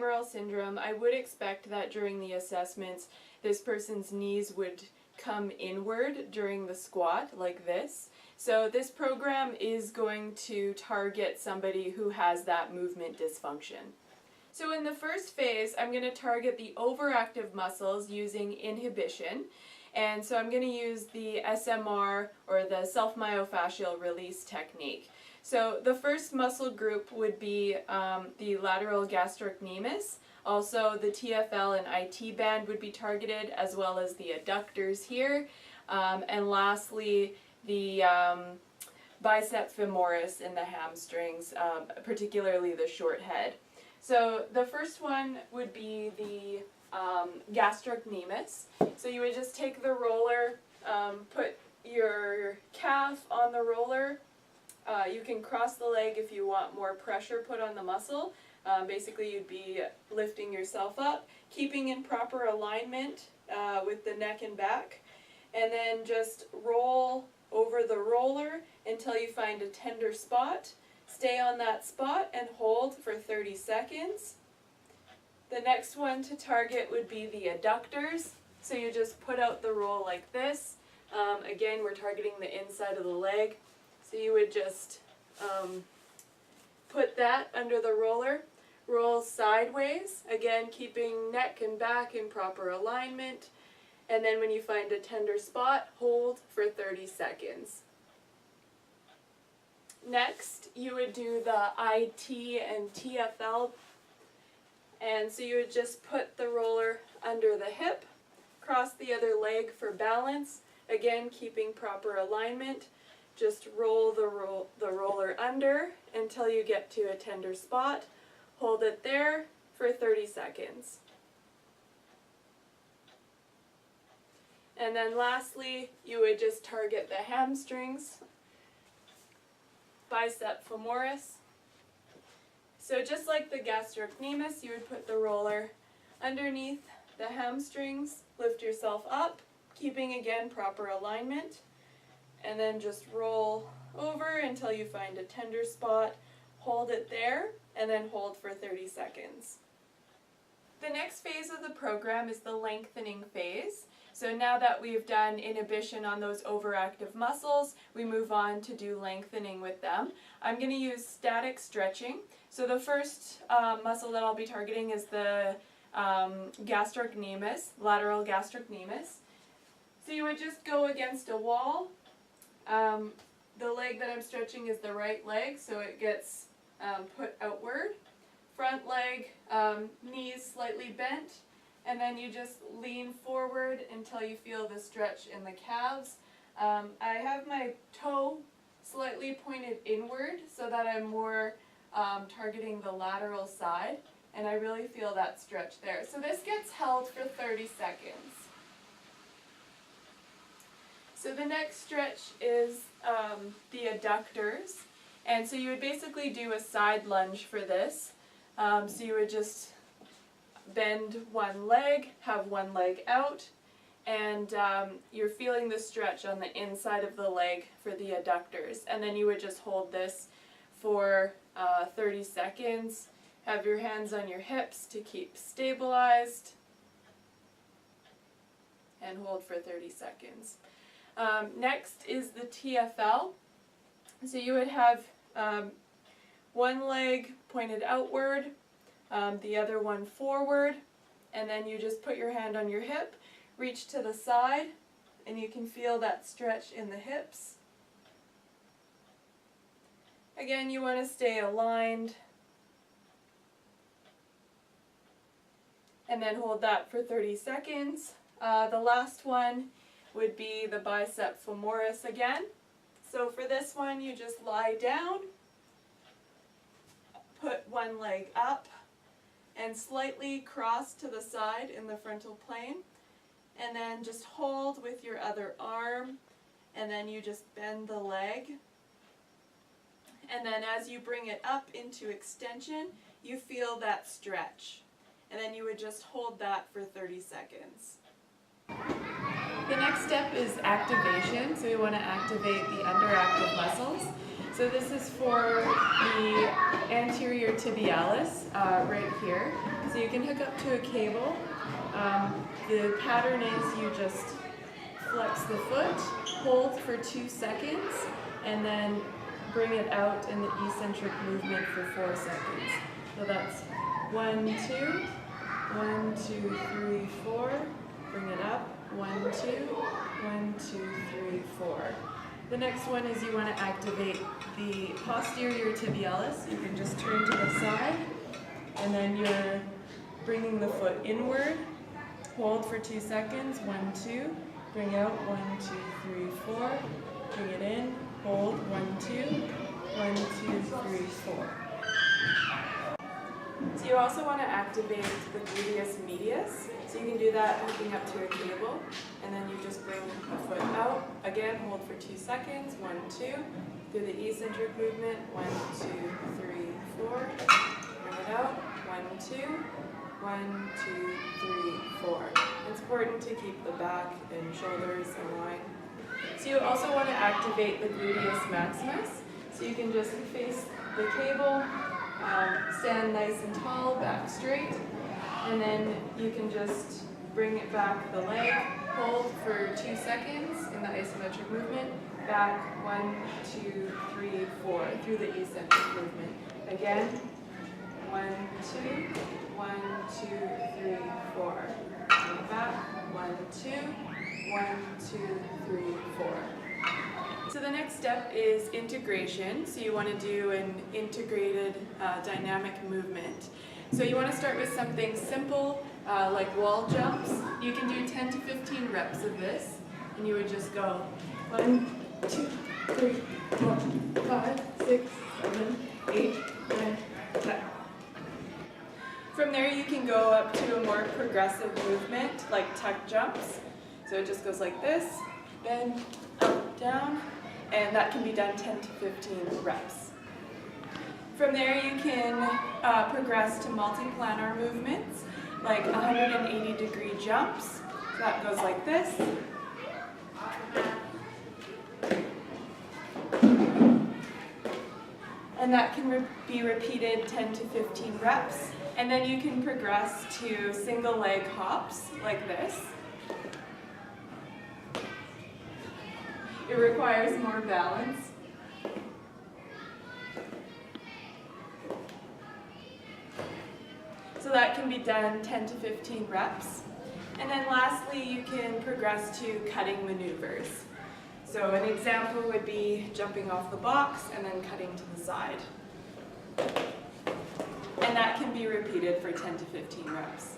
bilateral syndrome, I would expect that during the assessments this person's knees would come inward during the squat like this. So this program is going to target somebody who has that movement dysfunction. So in the first phase, I'm going to target the overactive muscles using inhibition. And so I'm going to use the SMR, or the self-myofascial release technique. So the first muscle group would be the lateral gastrocnemius. Also the TFL and IT band would be targeted, as well as the adductors here. And lastly, the bicep femoris and the hamstrings, particularly the short head. So the first one would be the gastrocnemius. So you would just take the roller, put your calf on the roller. You can cross the leg if you want more pressure put on the muscle. Basically you'd be lifting yourself up, keeping in proper alignment with the neck and back, and then just roll over the roller until you find a tender spot. Stay on that spot and hold for 30 seconds. The next one to target would be the adductors. So you just put out the roll like this. Again, we're targeting the inside of the leg. So you would just put that under the roller, roll sideways, again keeping neck and back in proper alignment, and then when you find a tender spot, hold for 30 seconds. Next, you would do the IT and TFL, and so you would just put the roller under the hip, cross the other leg for balance, again keeping proper alignment. Just roll the roller under until you get to a tender spot. Hold it there for 30 seconds. And then lastly, you would just target the hamstrings, bicep femoris. So just like the gastrocnemius, you would put the roller underneath the hamstrings, lift yourself up, keeping again proper alignment, and then just roll over until you find a tender spot, hold it there, and then hold for 30 seconds. The next phase of the program is the lengthening phase. So now that we've done inhibition on those overactive muscles, we move on to do lengthening with them. I'm going to use static stretching. So the first muscle that I'll be targeting is the gastrocnemius, lateral gastrocnemius. So you would just go against a wall. The leg that I'm stretching is the right leg, so it gets put outward. Front leg, knees slightly bent, and then you just lean forward until you feel the stretch in the calves. I have my toe slightly pointed inward so that I'm more targeting the lateral side, and I really feel that stretch there. So this gets held for 30 seconds. So the next stretch is the adductors, and so you would basically do a side lunge for this. So you would just bend one leg, have one leg out, and you're feeling the stretch on the inside of the leg for the adductors. And then you would just hold this for 30 seconds. Have your hands on your hips to keep stabilized, and hold for 30 seconds. Next is the TFL. So you would have one leg pointed outward, the other one forward, and then you just put your hand on your hip, reach to the side, and you can feel that stretch in the hips. Again, you want to stay aligned, and then hold that for 30 seconds. The last one would be the bicep femoris again. So for this one, you just lie down, put one leg up, and slightly cross to the side in the frontal plane, and then just hold with your other arm, and then you just bend the leg, and then as you bring it up into extension, you feel that stretch, and then you would just hold that for 30 seconds. The next step is activation, so we want to activate the underactive muscles. So this is for the anterior tibialis right here. So you can hook up to a cable. The pattern is you just flex the foot, hold for 2 seconds, and then bring it out in the eccentric movement for 4 seconds. So that's 1, 2, 1, 2, 3, 4. Bring it up. 1, 2, 1, 2, 3, 4. The next one is you want to activate the posterior tibialis. You can just turn to the side, and then you're bringing the foot inward. Hold for 2 seconds. 1, 2. Bring out. 1, 2, 3, 4. Bring it in. Hold. 1, 2. 1, 2, 3, 4. So you also want to activate the gluteus medius. So you can do that hooking up to a cable, and then you just bring the foot out. Again, hold for 2 seconds. 1, 2. Through the eccentric movement. 1, 2, 3, 4. Bring it out. 1, 2. 1, 2, 3, 4. It's important to keep the back and shoulders in line. So you also want to activate the gluteus maximus. So you can just face the cable, stand nice and tall, back straight, and then you can just bring it back the leg, hold for 2 seconds in the isometric movement, back 1, 2, 3, 4 through the eccentric movement. Again, 1, 2, 1, 2, 3, 4. And back, 1, 2, 1, 2, 3, 4. So the next step is integration. So you want to do an integrated dynamic movement. So you want to start with something simple like wall jumps. You can do 10 to 15 reps of this, and you would just go 1, 2, 3, 4, 5, 6, 7, 8, 9, 10. From there you can go up to a more progressive movement like tuck jumps. So it just goes like this, bend, up, down, and that can be done 10 to 15 reps. From there you can progress to multiplanar movements like 180-degree jumps. So that goes like this. And that can be repeated 10 to 15 reps. And then you can progress to single leg hops like this. It requires more balance. So that can be done 10 to 15 reps. And then lastly, you can progress to cutting maneuvers. So an example would be jumping off the box and then cutting to the side. And that can be repeated for 10 to 15 reps.